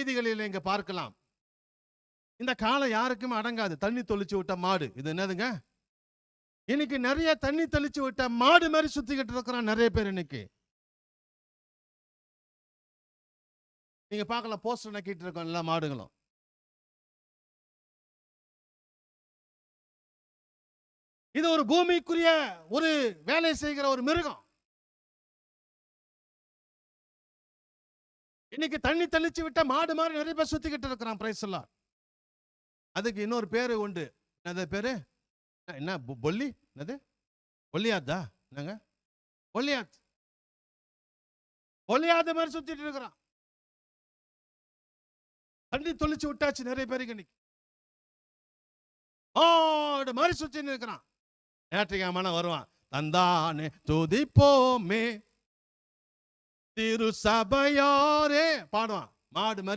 செய்திகளில் இங்க பார்க்கலாம். இந்த காலம் யாருக்குமே அடங்காது. தண்ணி தொளிச்சு விட்ட மாடு. இது என்னதுங்க? இன்னைக்கு நிறைய தண்ணி தெளிச்சு விட்ட மாடு மாதிரி சுத்திக்கிட்டு இருக்கிறான் நிறைய பேர். இன்னைக்கு நீங்க பார்க்கலாம், போஸ்டர் நக்கிட்டு இருக்கோம் எல்லா மாடுகளும். இது ஒரு பூமிக்குரிய ஒரு வேலை செய்கிற ஒரு மிருகம். இன்னைக்கு தண்ணி தெளிச்சு விட்ட மாடு மாதிரி நிறைய பேர் சுத்திக்கிட்டு இருக்கிறான். பிரைஸ் எல்லாம். அதுக்கு இன்னொரு பேரு உண்டு. என்னது பேரு? என்ன பொல்லி? என்னது ஒல்லியாத்தா? என்னங்க ஒல்லியாத்? ஒல்லியாத மாதிரி சுத்திட்டு இருக்கிறான். தண்ணி தொளிச்சு விட்டாச்சு நிறைய பேருக்கு. இன்னைக்கு ஆடு மாதிரி சுத்தின்னு இருக்கிறான். ஞாயிற்றுக்கிழமை வருவான். தந்தானே துதிப்போமே திரு சபையாரே பாடுவான். மாடு மாதிரி